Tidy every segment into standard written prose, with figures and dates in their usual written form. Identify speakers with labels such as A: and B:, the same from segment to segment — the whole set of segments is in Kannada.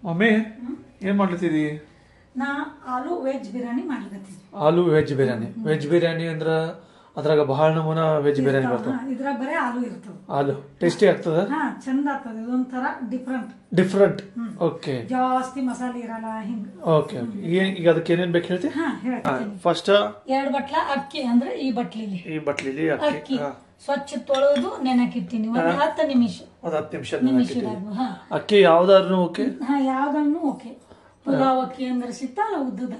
A: ಮಮ್ಮಿ ಏನ್ ಮಾಡ್ಲತ್ತೀರಿ?
B: ನಾ ಆಲೂ ವೆಜ್ ಬಿರಿಯಾನಿ ಮಾಡ್ಲತ್ತೀನಿ.
A: ಆಲೂ ವೆಜ್ ಬಿರಿಯಾನಿ. ವೆಜ್ ಬಿರಿಯಾನಿ ಅಂದ್ರ ಅದ್ರಾಗ ಬಹಳ ನಮೂನ ವೆಜ್ ಬಿರಿಯಾನಿ ಬರ್ತಾವ.
B: ಇದ್ರಾಗ ಬರೇ ಆಲೂ ಇರ್ತದ.
A: ಆಲೂ ಟೇಸ್ಟಿ ಆಗ್ತದ.
B: ಚಂದ ಆಗ್ತದ. ಇದೊಂಥರ
A: ಡಿಫ್ರೆಂಟ್. ಓಕೆ.
B: ಜಾಸ್ತಿ ಮಸಾಲೆ ಇರಲ್ಲ ಹಿಂಗ.
A: ಓಕೆ. ಈಗ ಅದಕ್ಕೆ ಏನೇನ್ ಬೇಕು ಹೇಳ್ತಿ? ಫಸ್ಟ್
B: 2 ಬಟ್ಲ ಅಕ್ಕಿ ಅಂದ್ರೆ ಈ ಬಟ್ಲಿಲಿ ಅಕ್ಕಿ ಸ್ವಚ್ಛ ತೊಳೆದು ನೆನಕಿರ್ತೀನಿ. ಒಂದು 10 ನಿಮಿಷ.
A: ಅಕ್ಕಿ ಯಾವ್ದಾದ್ರು ಓಕೆ?
B: ಯಾವ್ದಾನು ಓಕೆ. ಪುಲಾವ್ ಅಕ್ಕಿ ಅಂದ್ರೆ ಸಿಗ್ತಲ್ಲ ಉದ್ದದ,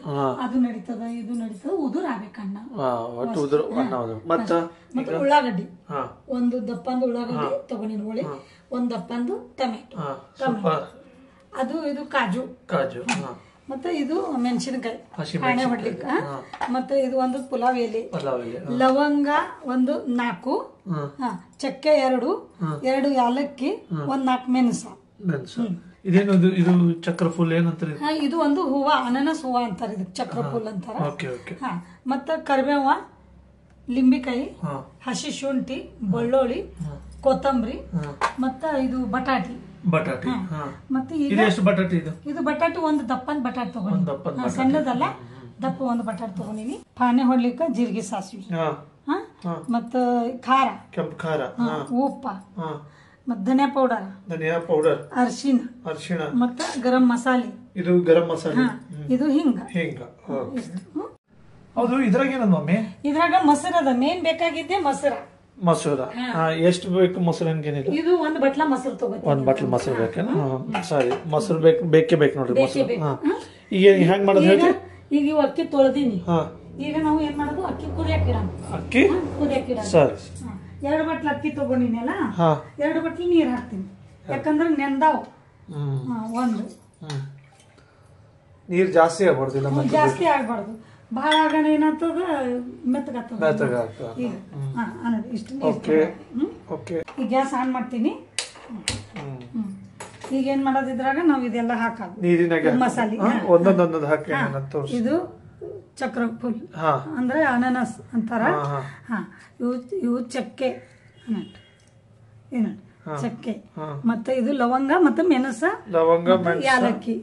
B: ಅದು ನಡೀತದ, ಇದು ನಡೀತದ. ಉದುರ್ ಆಗ್ಬೇಕಣ್ಣ. ಮತ್ತೆ ಉಳ್ಳಾಗಡ್ಡಿ, ಒಂದು ದಪ್ಪಂದು ಉಳ್ಳಾಗಡ್ಡಿ ತಗೊಂಡಿನ, ಒಂದ್ ದಪ್ಪಂದು ಟೊಮೆಟೊ, ಅದು ಇದು ಕಾಜು, ಮತ್ತೆ ಇದು ಮೆಣಸಿನಕಾಯಿ ಎಣ್ಣೆ ಹೊಡ್ಲಿಕ್ಕ, ಮತ್ತೆ ಇದು ಒಂದು ಪುಲಾವ್ ಎಲೆ, ಲವಂಗ ಒಂದು 4, ಚಕ್ಕೆ 2 ಯಾಲಕ್ಕಿ, ಒಂದ್ 4 ಮೆಣಸ.
A: ಇದೇನು ಇದು ಚಕ್ರ ಫುಲ್ ಏನಂತಾರೆ?
B: ಇದು ಒಂದು ಹೂವ, ಅನಾನಸ್ ಹೂವ ಅಂತಾರೆ, ಇದಕ್ಕೆ ಚಕ್ರ ಫುಲ್ ಅಂತಾರ. ಮತ್ತ ಕರಿಬೇವ, ಲಿಂಬಿಕಾಯಿ, ಹಸಿ ಶುಂಠಿ, ಬೆಳ್ಳುಳ್ಳಿ, ಕೊತ್ತಂಬರಿ, ಮತ್ತ ಇದು ಬಟಾಟಿ. ಮತ್ತೆ ಇದು ಬಟಾಟಿ ಒಂದು ದಪ್ಪನ್ ಬಟಾಟಿ ತಗೊಂಡಿ, ಸಣ್ಣದಲ್ಲ, ದಪ್ಪ ಒಂದು ಬಟಾಟಿ ತಗೊಂಡಿನಿ. ಪಾನೆ ಹೊಡ್ಲಿಕ್ಕ ಜೀರಿಗೆ, ಸಾಸಿವೆ, ಮತ್ತ ಖಾರ,
A: ಕೆಂಪು ಖಾರ,
B: ಉಪ್ಪ, ಮತ್ತ ಧನಿಯಾ ಪೌಡರ್, ಅರಿಶಿಣ, ಮತ್ತ ಗರಂ ಮಸಾಲೆ.
A: ಇದು ಗರಂ ಮಸಾಲೆ.
B: ಇದು ಹಿಂಗ.
A: ಹೌದು. ಇದ್ರಾಗ ಏನಂದ ಮಮ್ಮಿ?
B: ಇದ್ರಾಗ ಮೊಸರು ಅದ. ಮೇನ್ ಬೇಕಾಗಿದ್ದೆ ಮೊಸರ.
A: ಎಷ್ಟು ಬೇಕು ಮೊಸರು? ಏನಿಲ್ಲ,
B: ಇದು 1 ಬಟ್ಲ ಮೊಸರು ತಗೋತೀನಿ.
A: 1 ಬಟ್ಲ ಮೊಸರು ಬೇಕೇನ? ಸರಿ, ಮೊಸರು ಬೇಕೇ ಬೇಕು ನೋಡ್ರಿ ಮೊಸರು. ಈಗ ಹೆಂಗ್ ಮಾಡೋದು ಹೇಳ್ತಿ?
B: ಈಗ ಇವು ಅಕ್ಕಿ ತೊಳೆದೀನಿ. ಈಗ ನಾವು ಏನ್ ಮಾಡೋದು, ಅಕ್ಕಿ ಕುದಿಯಾಕಿಡ.
A: ಸರಿ.
B: 2 ಬಟ್ಲ ಅಕ್ಕಿ ತಗೊಂಡಿನಲ್ಲ, 2 ಬಟ್ಲ ನೀರ್ ಹಾಕ್ತೀನಿ. ಯಾಕಂದ್ರೆ ನೆಂದಾವ್. ಒಂದು
A: ನೀರ್ ಜಾಸ್ತಿ ಆಗ್ಬಾರ್ದು.
B: ಜಾಸ್ತಿ ಆಗ್ಬಾರ್ದು. ಬಹಳ ಆಗೋಣ ಏನಾಗ್ತದ, ಮೆತ್ತಗಾಗ್ತದ. ಈಗ ಗ್ಯಾಸ್ ಆನ್ ಮಾಡ್ತೀನಿ. ಈಗ ಏನ್ ಮಾಡೋದಿದ್ರಾಗ ನಾವ್ ಇದೆಲ್ಲ ಹಾಕೋದು ಮಸಾಲೆ. ಇದು ಚಕ್ರ ಫುಲ್ ಅಂದ್ರೆ ಅನಾನಸ್ ಅಂತಾರ. ಇವು ಚಕ್ಕೆ, ಚಕ್ಕೆ, ಮತ್ತೆ ಇದು ಲವಂಗ, ಮತ್ತೆ ಮೆಣಸ, ಯಾಲಕ್ಕಿ.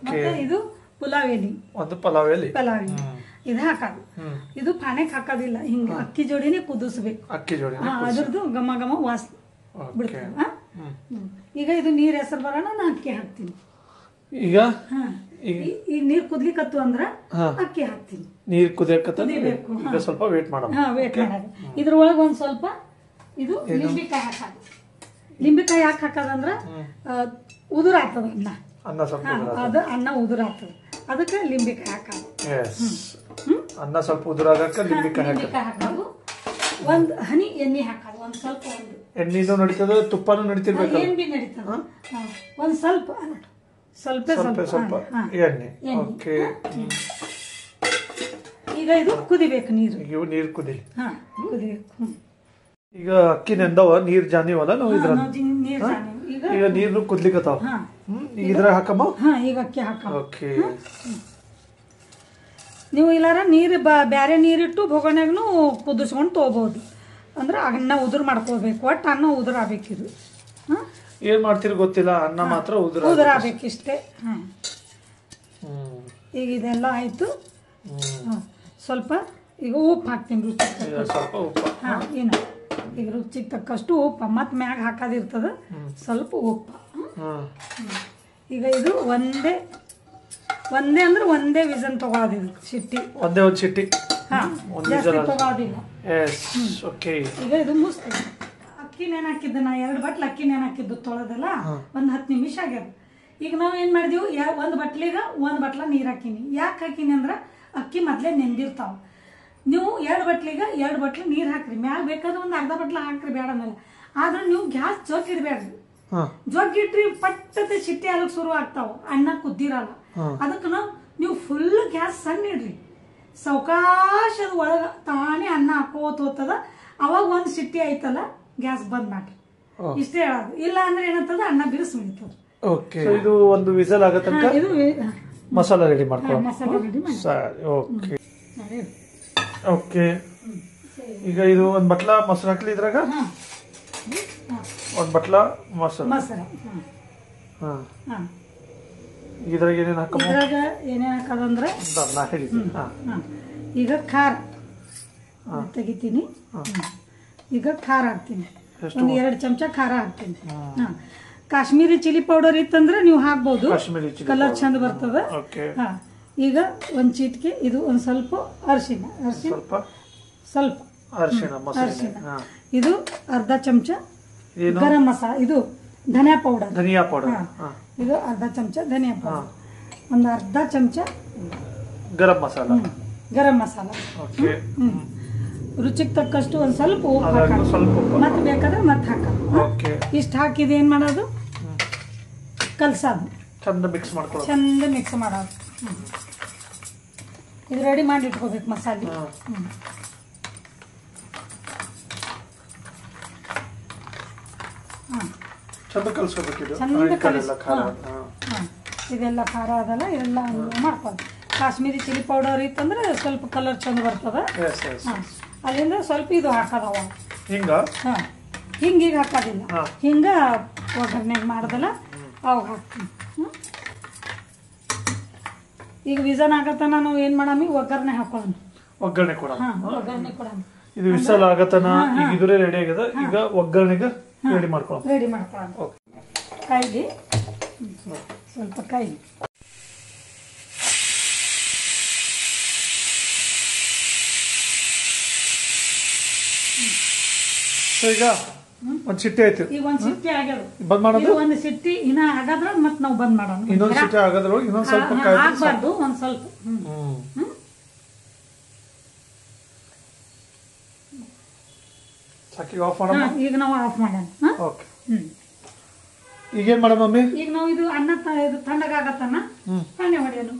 B: ಮತ್ತೆ ಇದು ಪುಲಾವ್ ಎಲೆ, ಇದು ಹಾಕೋದು. ಇದು ಪಾನೆಕ್ ಹಾಕೋದಿಲ್ಲ, ಹಿಂಗ ಅಕ್ಕಿ ಜೋಡಿನೇ ಕುದಿಸ್ಬೇಕು. ಅದ್ರದ್ದು ಘಮ ಘಮ ವಾಸನೆ ಬಿಡ್ತದೆ. ಈಗ ಇದು ನೀರ್ ಹೆಸರು ಬರೋಣ, ನಾ ಅಕ್ಕಿ ಹಾಕ್ತೀನಿ. ಈಗ ನೀರ್ ಕುದ್ಲಿಕತ್ತು ಅಂದ್ರ ಅಕ್ಕಿ ಹಾಕ್ತೀನಿ.
A: ನೀರ್ ಕುದಿಬೇಕು. ಸ್ವಲ್ಪ ವೇಟ್ ಮಾಡೋದು.
B: ಇದ್ರೊಳಗ ಒಂದ್ ಸ್ವಲ್ಪ ಇದು ಲಿಂಬಿಕಾಯಿ ಹಾಕೋದು. ಲಿಂಬಿಕಾಯಿ ಯಾಕೆ ಹಾಕೋದಂದ್ರ ಉದುರ್ ಆಗ್ತದ ಅನ್ನ ಉದುರ್ ಆಗ್ತದ, ಅದಕ್ಕೆ ಲಿಂಬಿಕಾಯಿ ಹಾಕೋದು.
A: ಅನ್ನ ಸ್ವಲ್ಪ ಉದುರಾಗಕ್ಕೆ ಲಿಂಬಿಕಾಯಿ
B: ಹಾಕೋದು. ಒಂದ್ ಹನಿ ಎಣ್ಣೆ ಹಾಕೋದು. ಒಂದ್ ಸ್ವಲ್ಪ
A: ಎಣ್ಣೆನೂ ನಡೀತದ, ತುಪ್ಪನೂ ನಡೀತಿರ್ಬೇಕು.
B: ಏನ್ ಬಿ ನಡೀತದ. ಒಂದ್ ಸ್ವಲ್ಪ
A: ಎಣ್ಣೆ.
B: ಈಗ ಇದು ಕುದಿಬೇಕು.
A: ನೀರು ಕುದಿಲಿ.
B: ಕುದಿಬೇಕು.
A: ಈಗ ಅಕ್ಕಿ ನೆಂದವ, ನೀರ್ ಜಾನಿವಲ್ಲ ನಾವು ಇದ್ರ. ಈಗ ನೀರು ಕುದ್ಲಿಕತ್ತಾವ. ಇದ್ರ ಹಾಕಮ್ಮ.
B: ಈಗ ಅಕ್ಕಿ ಹಾಕಮ್ಮ. ನೀವು ಇಲ್ಲಾರ ನೀರು ಬ್ಯಾರೆ ನೀರಿಟ್ಟು ಭೊಗಣ್ಯಾಗನು ಕುದಿಸ್ಕೊಂಡು ತಗೋಬಹುದು. ಅಂದ್ರೆ ಅನ್ನ ಉದುರು ಮಾಡ್ಕೋಬೇಕು. ಒಟ್ಟು ಅನ್ನ ಉದುರು ಆಗ್ಬೇಕಿದು.
A: ಏನ್ ಮಾಡ್ತೀರಿ ಗೊತ್ತಿಲ್ಲ, ಅನ್ನ ಮಾತ್ರ ಉದುರು
B: ಆಗ್ಬೇಕಿಷ್ಟೇ. ಈಗ ಇದೆಲ್ಲ ಆಯ್ತು. ಸ್ವಲ್ಪ ಈಗ ಉಪ್ಪು ಹಾಕ್ತೀನಿ, ರುಚಿಗೆ ಏನು. ಈಗ ರುಚಿಗೆ ತಕ್ಕಷ್ಟು ಉಪ್ಪು, ಮತ್ತೆ ಮ್ಯಾಗ ಹಾಕೋದಿರ್ತದ ಸ್ವಲ್ಪ ಉಪ್ಪು. ಈಗ ಇದು ಒಂದೇ ಅಂದ್ರೆ ಒಂದೇ ವಿಸನ್ ತಗೊಳ್ಳೋದು. ಇದು ಸಿಟ್ಟಿ
A: ಒಂದೇ ಒಂದು ಸಿಟ್ಟಿ,
B: ಜಾಸ್ತಿ ತಗೊಳ್ಳೋದಿಲ್ಲ. ಈಗ ಇದು ಮುಸ್ತೀನಿ. ಅಕ್ಕಿ ನೆನೆ ಹಾಕಿದ್ದೆ ನಾ, 2 ಬಟ್ಲ ಅಕ್ಕಿ ನೆನೆ ಹಾಕಿದ್ದು ತೊಳೆದಲ್ಲ, ಒಂದು 10 ನಿಮಿಷ ಆಗ್ಯದ. ಈಗ ನಾವು ಏನ್ ಮಾಡಿದೀವಿ, 1 ಬಟ್ಲಿಗ 1 ಬಟ್ಲ ನೀರ್ ಹಾಕಿನಿ. ಯಾಕೆ ಹಾಕಿನಿ ಅಂದ್ರ ಅಕ್ಕಿ ಮೊದ್ಲೇ ನೆಂದಿರ್ತಾವ. ನೀವು 2 ಬಟ್ಲಿಗ 2 ಬಟ್ಲ ನೀರ್ ಹಾಕ್ರಿ. ಮ್ಯಾಲ ಬೇಕಾದ್ರೆ ಒಂದು ಅರ್ಧ ಬಟ್ಲ ಹಾಕ್ರಿ, ಬೇಡ ಮೇಲೆ. ಆದ್ರೆ ನೀವು ಗ್ಯಾಸ್ ಜೋಗ್ ಇಡ್ಬೇಡ್ರಿ. ಜೋಗ್ ಇಟ್ರಿ ಪಟ್ಟತೆ ಸಿಟ್ಟಿ ಆಗಕ್ ಶುರು ಆಗ್ತಾವ, ಅನ್ನ ಕುದ್ದಿರಲ್ಲ. ಅದಕ್ಕೆ ನೀವು ಫುಲ್ ಗ್ಯಾಸ್ ಸಣ್ಣ ಇಡ್ರಿ. ಸಾವಕಾಶದ ಒಳಗ ತಾನೇ ಅನ್ನ ಹಾಕೋತ ಹೋಗ್ತದ. ಅವಾಗ ಒಂದ್ ಸಿಟ್ಟಿ ಆಯ್ತಲ್ಲ, ಗ್ಯಾಸ್ ಬಂದ್ ಮಾಡ್ರಿ. ಇಷ್ಟೇ ಹೇಳೋದು. ಇಲ್ಲ ಅಂದ್ರೆ ಏನಂತದ, ಅನ್ನ ಬಿರುಸು ಬಿಡ್ತದ.
A: ಇದು ಒಂದು ವಿಸಲ್ ಆಗೋ ತನಕ ಮಸಾಲ ರೆಡಿ ಮಾಡ್ಕೊಳ್ಳೋಣ. ಓಕೆ. ಈಗ ಇದು 1 ಬಟ್ಲ ಮೊಸರು ಹಾಕ್ಲಿ. ಇದ್ರಾಗ 1 ಬಟ್ಲ ಮೊಸರು. ಇದ್ರಾಗ ಏನೇನು ಹಾಕೋ?
B: ಇದ್ರಾಗ ಏನೇನು ಹಾಕೋದಂದ್ರೆ ಈಗ ಖಾರ ತೆಗಿತೀನಿ. ಈಗ ಖಾರ ಹಾಕ್ತೀನಿ, ಒಂದು 2 ಚಮಚ ಖಾರ ಹಾಕ್ತೀನಿ. ಕಾಶ್ಮೀರಿ ಚಿಲ್ಲಿ ಪೌಡರ್ ಇತ್ತಂದ್ರೆ ನೀವು ಹಾಕ್ಬೋದು, ಕಲರ್ ಚಂದ ಬರ್ತದ. ಈಗ ಒಂದು ಚಿಟಿಕೆ ಇದು, ಒಂದು ಸ್ವಲ್ಪ ಅರಿಶಿನ, ಸ್ವಲ್ಪ ಅರಿಶಿನ. ಇದು ಅರ್ಧ ಚಮಚ ಗರಂ ಮಸಾಲ, ಇದು ಧನಿಯಾ ಪೌಡರ್, ಇದು ಅರ್ಧ ಚಮಚ ಧನಿಯಾ ಪೌಡರ್, ಒಂದು ಅರ್ಧ ಚಮಚ
A: ಗರಂ ಮಸಾಲ.
B: ರುಚಿಗೆ ತಕ್ಕಷ್ಟು ಒಂದು ಸ್ವಲ್ಪ ಉಪ್ಪು, ಮತ್ತೆ ಬೇಕಾದ್ರೆ ಮತ್ತೆ ಹಾಕೋದು. ಇಷ್ಟು ಹಾಕಿದ ಏನ್ ಮಾಡೋದು, ಕಲ್ಸೋದು,
A: ಚಂದ ಮಿಕ್ಸ್
B: ಮಾಡೋದು. ಇದು ರೆಡಿ ಮಾಡಿ ಇಟ್ಕೋಬೇಕು ಮಸಾಲೆ. ಇದೆಲ್ಲ ಖಾರ ಅದಲ್ಲ, ಇದೆಲ್ಲ ಮಾಡ್ಕೊಂಡು ಕಾಶ್ಮೀರಿ ಚಿಲ್ಲಿ ಪೌಡರ್ ಇತ್ತಂದ್ರೆ ಸ್ವಲ್ಪ ಕಲರ್ ಚಂದ ಬರ್ತದ. ಅಲ್ಲಿಂದ ಸ್ವಲ್ಪ ಇದು ಹಾಕೋದವ, ಹಿಂಗೀಗ ಹಾಕೋದಿಲ್ಲ, ಹಿಂಗ ಒಗ್ಗರಣೆಗೆ ಮಾಡ್ದಲ್ಲ ಅವಾಗ ಹಾಕ್ತೀನಿ. ಈಗ ವಿಸನ್ ಆಗತ್ತ ನಾವು ಏನ್ ಮಾಡಮಿ, ಒಗ್ಗರಣೆ ಹಾಕೊಳ್ಳೋಣ,
A: ಒಗ್ಗರಣೆ ಕೊಡ.
B: ಇದು
A: ವಿಸಲ್ ಆಗತ್ತನ ಈಗ ಇದ್ರೆ ರೆಡಿ ಆಗ್ಯದ. ಈಗ ಒಗ್ಗರಣೆಗೆ ರೆಡಿ ಮಾಡ್ಕೊಳ್ಳೋಣ.
B: ಕಾಯಿಲಿ ಸ್ವಲ್ಪ ಕಾಯಿಲಿ.
A: ಈಗ ಒಂದ್ ಸಿಟ್ಟಿ ಆಯ್ತು,
B: ಈಗ ಒಂದ್ ಸಿಟ್ಟಿ ಆಗ್ಯದ,
A: ಬಂದ್ ಮಾಡೋದು.
B: ಒಂದು ಸಿಟ್ಟಿ ಇನ್ನ ಆಗದ್ರ ಮತ್ ನಾವು ಬಂದ್ ಮಾಡೋಣ.
A: ಇನ್ನೊಂದ್ ಸಿಟ್ಟಿ ಆಗದ್ರ ಇನ್ನೊಂದ್ ಸ್ವಲ್ಪ
B: ಆಗ್ಬಾರ್ದು, ಒಂದ್ ಸ್ವಲ್ಪ
A: ಆಫ್ ಮಾಡೋಣ.
B: ಈಗ ನಾವು ಆಫ್ ಮಾಡೋಣ.
A: ಈಗೇನ್ ಮಾಡೋಣ ಮಮ್ಮಿ? ಈಗ
B: ನಾವು ಇದು ಅನ್ನ ಇದು ತಣ್ಣಗಾಗತ್ತನ್ನ ಪಾನಿ ಹೊಡೆಯೋಣ.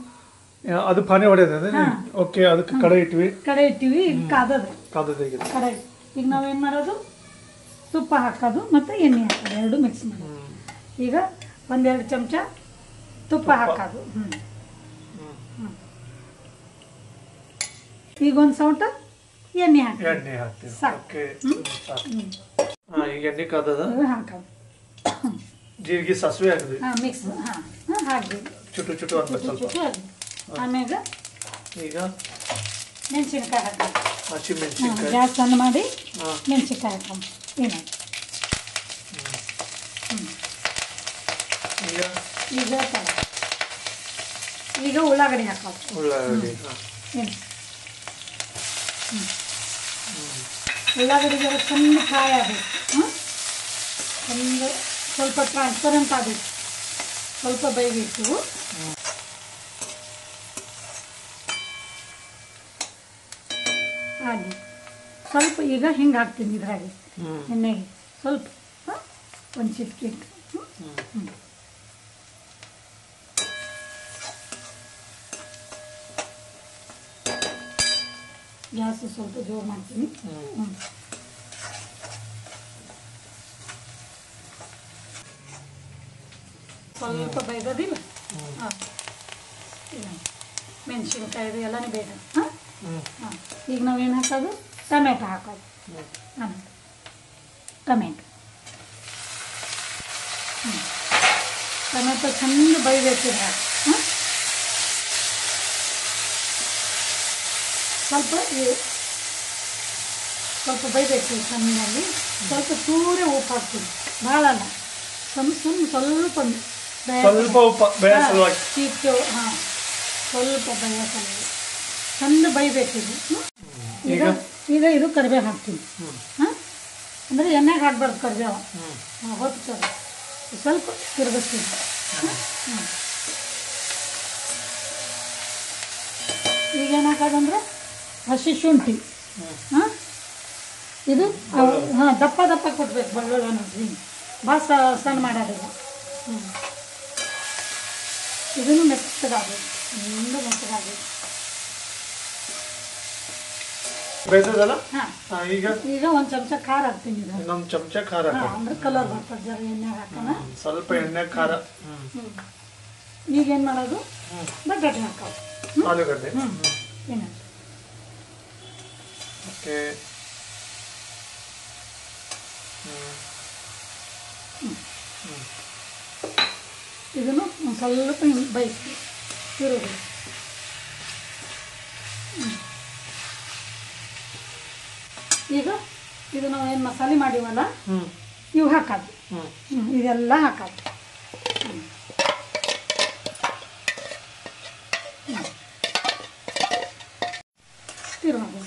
A: ಅದು ಪಾನಿ ಹೊಡೆಯೋದ? ಓಕೆ, ಅದಕ್ಕೆ ಕಡೆ ಇಟ್ಟಿವಿ.
B: ಈಗ ಕಾದದ ಕಡೆ. ಈಗ ನಾವೇನ್ ಮಾಡೋದು, ತುಪ್ಪ ಹಾಕೋದು ಮತ್ತೆ ಎಣ್ಣೆ ಹಾಕೋದು, ಎರಡು ಮಿಕ್ಸ್ ಮಾಡೋದು. ಈಗ 1-2 ಚಮಚ ತುಪ್ಪ ಹಾಕೋದು. ಈಗ ಒಂದ್ ಸೌಟ ಎಣ್ಣೆ ಹಾಕ್ತೀವಿ, ಸಾಕು.
A: ಈಗ ಎಣ್ಣೆ ಕಾದದ,
B: ಹಾಕೋದು.
A: ಜೀರಿಗೆ ಸಾಸಿವೆ ಹಾಕಿದ್ವಿ,
B: ಮಿಕ್ಸ್ ಹಾಕಿ
A: ಚುಟು ಅನ್ಬೇಕು ಸ್ವಲ್ಪ.
B: ಆಮ್ಯಾಗ
A: ಈಗ
B: ಮೆಣಸಿನ್ಕಾಯಿ ಹಾಕೋದು.
A: ಹಸಿಮೆಣಸಿನ್ಕಾಯಿ
B: ಗ್ಯಾಸ್ ಆನ್ ಮಾಡಿ ಮೆಣಸಿನ್ಕಾಯಿ ಹಾಕೋದು. ಈಗ ಉಳ್ಳಾಗಡ್ಡಿ ಹಾಕೋದು. ಉಳ್ಳಾಗಡ್ಡಿ ಜರ ಚಂದ ಕಾಯಿ ಆಗಬೇಕು, ಚಂದ ಸ್ವಲ್ಪ ಟ್ರಾನ್ಸ್ಪರೆಂಟ್ ಆಗಬೇಕು, ಸ್ವಲ್ಪ ಬೇಯಬೇಕು. ಹಾಗೆ ಸ್ವಲ್ಪ ಈಗ ಹಿಂಗೆ ಹಾಕ್ತೀನಿ ಇದ್ರಾಗೆ, ಎಣ್ಣೆಗೆ ಸ್ವಲ್ಪ ಒಂದು ಚಿಟಿಕೆ. ಗ್ಯಾಸ್ ಸ್ವಲ್ಪ ಜೋರು ಮಾಡ್ತೀನಿ. ಸ್ವಲ್ಪ ಬೇಯ್ದಿಲ್ಲ, ಮೆಣಸಿನ್ಕಾಯಿ ಎಲ್ಲನೇ ಬೇಡ. ಈಗ ನಾವೇನು ಹಾಕೋದು, ಟೊಮೆಟೊ ಹಾಕೋದು. ಟೊಮೆಟೊ ಚಂದ ಬೇಯ್ಬೇಕಿದ್ರೆ ಸ್ವಲ್ಪ ಬೇಯ್ಬೇಕು ಚೆನ್ನಾಗಿ. ಸ್ವಲ್ಪ ಚೂರೇ ಉಪ್ಪು ಹಾಕ್ತೀನಿ, ಭಾಳ ಅಲ್ಲ, ಸ್ವಲ್ಪ
A: ಸ್ವಲ್ಪ
B: ಚಂದ ಬೇಯ್ಬೇಕಿದು. ಈಗ ಇದು ಕರಿಬೇವು ಹಾಕ್ತೀನಿ. ಅಂದರೆ ಎಣ್ಣೆಗೆ ಹಾಕ್ಬಾರ್ದು ಕರಿಬೇವು, ಹೊತ್ತು ಸ್ವಲ್ಪ ತಿರುಗಿಸ್ತೀನಿ. ಈಗೇನು ಹಾಕೋದಂದ್ರೆ ಹಸಿ ಶುಂಠಿ, ಇದು ದಪ್ಪ ಕೊಟ್ಬೇಕು, ಬೆಳ್ಳುಳ್ಳಿ ಅನ್ನೋದು ಭಾಳ ಸಣ್ಣ ಮಾಡೋದಿಲ್ಲ. ಇದನ್ನು ಮೆತ್ತಗಾಗಬೇಕು, ಮೆತ್ತಗಾಗಬೇಕು. ಈಗ ಒಂದು ಚಮಚ ಖಾರ ಹಾಕ್ತೀನಿ.
A: ಇನ್ನೊಂದು ಚಮಚ ಖಾರ
B: ಅಂದ್ರೆ ಕಲರ್ ಬರ್ತದೆ, ಜರ ಎಣ್ಣೆ ಹಾಕೋಣ,
A: ಸ್ವಲ್ಪ ಎಣ್ಣೆ ಖಾರ.
B: ಈಗೇನು ಮಾಡೋದು, ಬಟಾಟೆ ಹಾಕೋದು,
A: ಆಲೂಗಡ್ಡೆ. ಓಕೆ,
B: ಇದನ್ನು ಒಂದು ಸ್ವಲ್ಪ ಹಿಂಗೆ ಬೈಸಿ ತಿರುಗಿ ಈಗ ಇದು ನಾವು ಏನು ಮಸಾಲೆ ಮಾಡಿವಲ್ಲ ಇವು ಹಾಕೋದು ಇದೆಲ್ಲ ಹಾಕೋದು ತಿರುಗಿ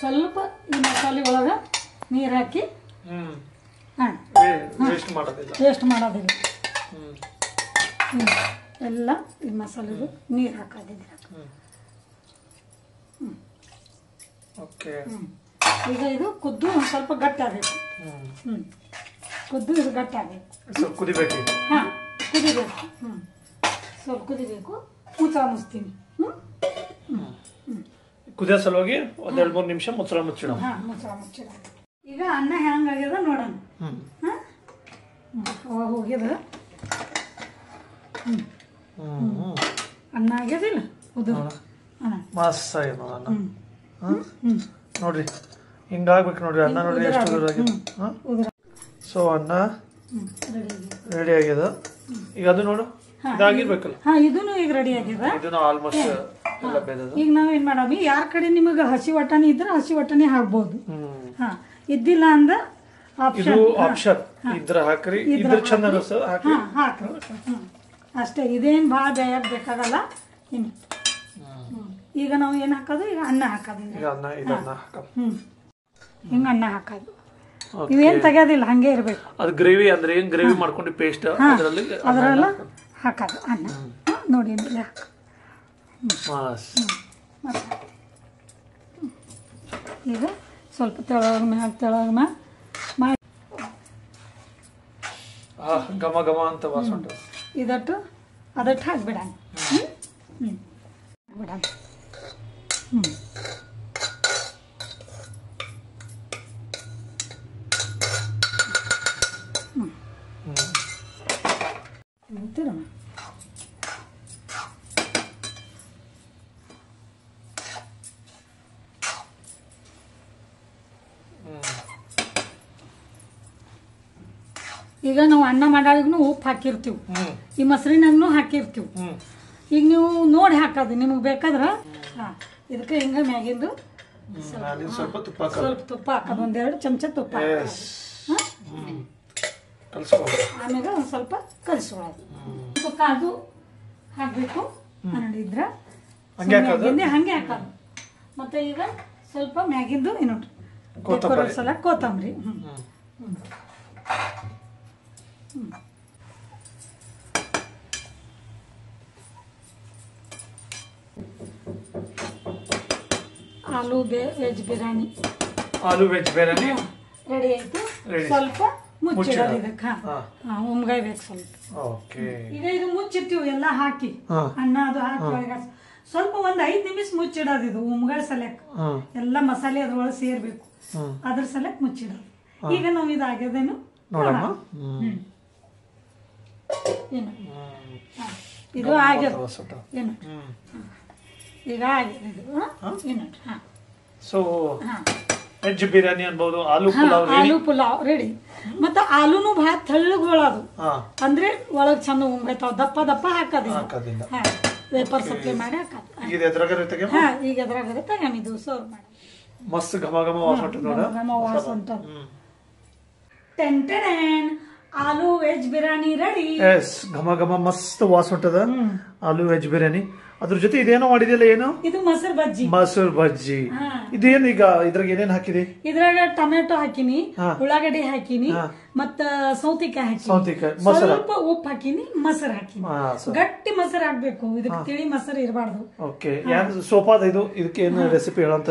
B: ಸ್ವಲ್ಪ ಈ ಮಸಾಲೆ ಒಳಗೆ ನೀರು ಹಾಕಿ ವೇಸ್ಟ್ ಮಾಡೋದಿಲ್ಲ ಎಲ್ಲ ಈ ಮಸಾಲೆದು ನೀರು ಹಾಕೋದಿಲ್ಲ ಈಗ ಇದು ಕುದ್ದು ಒಂದು ಸ್ವಲ್ಪ ಗಟ್ಟಿ ಆಗಬೇಕು ಕುದ್ದು ಇದು ಗಟ್ಟಿ ಆಗಬೇಕು
A: ಕುದಿಬೇಕು
B: ಹಾಂ ಕುದಿಬೇಕು ಸ್ವಲ್ಪ ಕುದಿಬೇಕು ಮುಚ್ಚಳ ಮುಚ್ತೀನಿ
A: ಕುದಿಯೋ ಸಲುವಾಗಿ ಒಂದ್ 2-3 ನಿಮಿಷ ಮುಚ್ಚಳ ಮುಚ್ಚಿಡ
B: ಮುಚ್ಚಳ ಮುಚ್ಚಿಡ ಈಗ ಅನ್ನ ಹೆಂಗಾಗ್ಯದ ನೋಡೋಣ ಹೋಗ್ಯದ ಅನ್ನ ಆಗ್ಯದಿಲ್ಲ
A: ಮಸ್ತ್ ಆಗ್ಯದ ಅನ್ನ ನೋಡ್ರಿ ಹಿಂಗಾಗ್ಬೇಕು ನೋಡ್ರಿ ಅನ್ನ ನೋಡ್ರಿ ಎಷ್ಟು ಉದುರಾಗ್ಯದ ಸೊ ಅನ್ನ ರೆಡಿ ಆಗ್ಯದ ಈಗ ಅದು ನೋಡು ಇದಾಗಿರ್ಬೇಕಲ್ಲ
B: ಇದನ್ನು ಈಗ ರೆಡಿ ಆಗ್ಯದ
A: ಇದನ್ನು ಆಲ್ಮೋಸ್ಟ್ ಎಲ್ಲ ಬೇದದ
B: ಈಗ ನಾವ್ ಏನ್ ಮಾಡಾವಿ ಯಾರ ಕಡೆ ನಿಮಗೆ ಹಸಿ ವಟಾಣಿ ಇದ್ರೆ ಹಸಿ ವಟಾಣಿ ಹಾಕ್ಬಹುದು ಇದ್ದಿಲ್ಲ ಅಂದ್ರ
A: ಇದು ಆಪ್ಷನ್ ಇದ್ರ ಹಾಕ್ರಿ ಇದ್ರ ಚಂದ ಅನಿಸ್ತದ ಹಾಕಿ
B: ಹಾಕ್ರಿ ಅಷ್ಟೇ ಇದೇನ್ ಭಾಳ ಬೇಯಕ್ ಬೇಕಾಗಲ್ಲ ಇನ್ನು ಈಗ ನಾವು ಏನ್ ಹಾಕೋದು ಈಗ ಅನ್ನ ಹಾಕೋದು
A: ಈಗ ಅನ್ನ ಇದನ್ನ ಹಾಕೋದು
B: ಹಿಂಗ ಅನ್ನ ಹಾಕೋದು ಇವೇನ್ ತೆಗೆಯೋದಿಲ್ಲ ಹಂಗೆ ಇರ್ಬೇಕು
A: ಅದು ಗ್ರೇವಿ ಅಂದ್ರೆ ಏನ್ ಗ್ರೇವಿ ಮಾಡ್ಕೊಂಡು ಪೇಸ್ಟ್
B: ಅದರಲ್ಲ ಹಾಕೋದು ಅನ್ನ ನೋಡಿ ಈಗ ಸ್ವಲ್ಪ ತೆಳಗ ಮ್ಯಾಗ ಮಾಡಿ
A: ಘಮ ಘಮ ಅಂತ ವಾಸ ಉಂಟು
B: ಇದಟ್ಟು ಅದಟ್ಟು ಹಾಕ್ಬಿಡಣ ಬಿಡಣ ತಿರುಮ ಈಗ ನಾವು ಅನ್ನ ಮಾಡಾಳಿಗೂ ಉಪ್ಪು ಹಾಕಿರ್ತೀವಿ ಈ ಮೊಸರಿನಾಗೂ ಹಾಕಿರ್ತೀವಿ ಈಗ ನೀವು ನೋಡಿ ಹಾಕೋದು ನಿಮಗೆ ಬೇಕಾದ್ರೆ ಇದಕ್ಕೆ ಹಿಂಗ ಮ್ಯಾಗಿಂದು
A: ಸ್ವಲ್ಪ
B: ತುಪ್ಪ ಹಾಕೋದು 1-2 ಚಮಚ ತುಪ್ಪ ಆಮೇಲೆ ಒಂದು ಸ್ವಲ್ಪ ಕಲಿಸ್ಕೊಳ್ಳೋದು ಕಾದು ಹಾಕಬೇಕು ಅನ್ನೋದಿದ್ರೆ ಹಂಗೆ ಹಾಕೋದು ಮತ್ತೆ ಈಗ ಸ್ವಲ್ಪ ಮ್ಯಾಗಿಂದು ಏನು ಸಲ ಕೊತ್ತಂಬರಿ ಆಲೂ ವೆಜ್ ಬಿರಿಯಾನಿ ರೆಡಿ ಆಯ್ತು ಸ್ವಲ್ಪ ಮುಚ್ಚಿಡೋದು ಇದಕ್ಕೆ ಉಮ್ಗಾಯ್ಬೇಕು ಸ್ವಲ್ಪ ಈಗ ಇದು ಮುಚ್ಚಿರ್ತೀವಿ ಎಲ್ಲ ಹಾಕಿ ಅನ್ನ ಅದು ಹಾಕಿ ಸ್ವಲ್ಪ ಒಂದ್ 5 ನಿಮಿಷ ಮುಚ್ಚಿಡೋದು ಇದು ಉಮ್ಗಾಳ್ ಸಲಕ್ ಎಲ್ಲ ಮಸಾಲೆ ಅದ್ರೊಳಗೆ ಸೇರ್ಬೇಕು ಅದ್ರ ಸಲಕ್ ಮುಚ್ಚಿಡೋದು ಈಗ ನಾವು ಇದಾಗ್ಯದೇನು ಇದು ಆಗ್ಯದ ಏನು ಈಗ ಆಗ್ಯದ ಇದು
A: ಸೊ ವೆಜ್ ಬಿರಿಯಾನಿ ಅನ್ಬಹುದು ಆಲೂ
B: ಪುಲಾವ್ ರೆಡಿ ಮತ್ತ ಆಲೂನು ಭಾಳ ತೆಳ್ಳಗ್ ಬೀಳೋದು ಅಂದ್ರೆ ಒಳಗ್ ಚಂದ ಉಂಗೈತಾವ ದಪ್ಪ ದಪ್ಪ ಹಾಕೋದಿಲ್ಲ ವೇಪರ್ ಸಪ್ಲೈ ಮಾಡಿ ಹಾಕೋದು ಈಗ ಎದ್ರಾಗ ತಗೊಂಡಿದ್ದು ಸರ್ವ್ ಮಾಡಿ
A: ಮಸ್ತ್ ಘಮ ಘಮ ವಾಸ
B: ಉಂಟು ಆಲೂ ವೆಜ್ ಬಿರಿಯಾನಿ ರೆಡಿ
A: ಘಮ ಘಮ ಮಸ್ತ್ ವಾಸ ಉಂಟದ ಆಲೂ ವೆಜ್ ಬಿರಿಯಾನಿ ಅದ್ರ ಜೊತೆ ಇದೇನೋ ಮಾಡಿದಿಲ್ಲ ಏನು
B: ಇದು
A: ಮೊಸರು ಬಜ್ಜಿ ಇದೇನು ಈಗ ಇದ್ರಾಗ ಏನೇನ್ ಹಾಕಿದಿ
B: ಇದ್ರಾಗ ಟೊಮೆಟೊ ಹಾಕಿನಿ ಉಳ್ಳಾಗಡ್ಡಿ ಹಾಕಿನಿ ಮತ್ತ ಸೌತಿಕಾಯಿ ಸ್ವಲ್ಪ ಉಪ್ಪು ಹಾಕಿನಿ ಮೊಸರು ಹಾಕಿನಿ ಗಟ್ಟಿ ಮೊಸರು ಹಾಕ್ಬೇಕು ಇದಕ್ಕೆ ತಿಳಿ ಮೊಸರು ಇರಬಾರ್ದು
A: ಓಕೆ ಸೋಪಾದ ಇದು ಇದಕ್ಕೆ ಏನು ರೆಸಿಪಿ ಹೇಳಂತ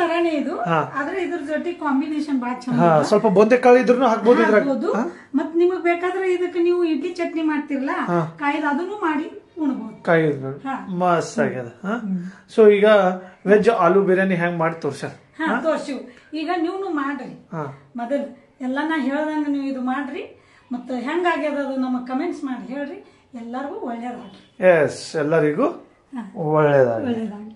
B: ತರಾನೇ ಇದು ಆದ್ರೆ ಇದ್ರ ಜೊತೆ ಕಾಂಬಿನೇಷನ್ ಬಾಳ ಚಂದ
A: ಸ್ವಲ್ಪ ಬೊಂದೆಕಾಳು ಇದ್ರೂ ಹಾಕ್ಬೋದು ಇದ್ರಾಗ
B: ಮತ್ ನಿಮಗ್ ಬೇಕಾದ್ರೆ ಇದಕ್ಕೆ ನೀವು ಇಡ್ಲಿ ಚಟ್ನಿ ಮಾಡ್ತಿರಲ್ಲ ಕಾಯ್ದು ಅದನ್ನು ಮಾಡಿ
A: ಕಾಯ್ದು ಮಸ್ತ್ ಆಗ್ಯದ ಸೊ ಈಗ ವೆಜ್ ಆಲೂ ಬಿರಿಯಾನಿ ಹೆಂಗ್ ಮಾಡಿ
B: ತೋರ್ಸಿವ್ ಈಗ ನೀವು ಮಾಡ್ರಿ ಮೊದಲ್ ಎಲ್ಲ ನಾ ಹೇಳ್ದಂಗ ನೀವು ಇದು ಮಾಡ್ರಿ ಮತ್ತ ಹೆಂಗಾಗ್ಯದ ಅದು ನಮಗ್ ಕಮೆಂಟ್ಸ್ ಮಾಡಿ ಹೇಳ್ರಿ ಎಲ್ಲರಿಗೂ ಒಳ್ಳೇದಾಗ್ರಿ
A: ಎಲ್ಲರಿಗೂ ಒಳ್ಳೇದಾಗ್ಲಿ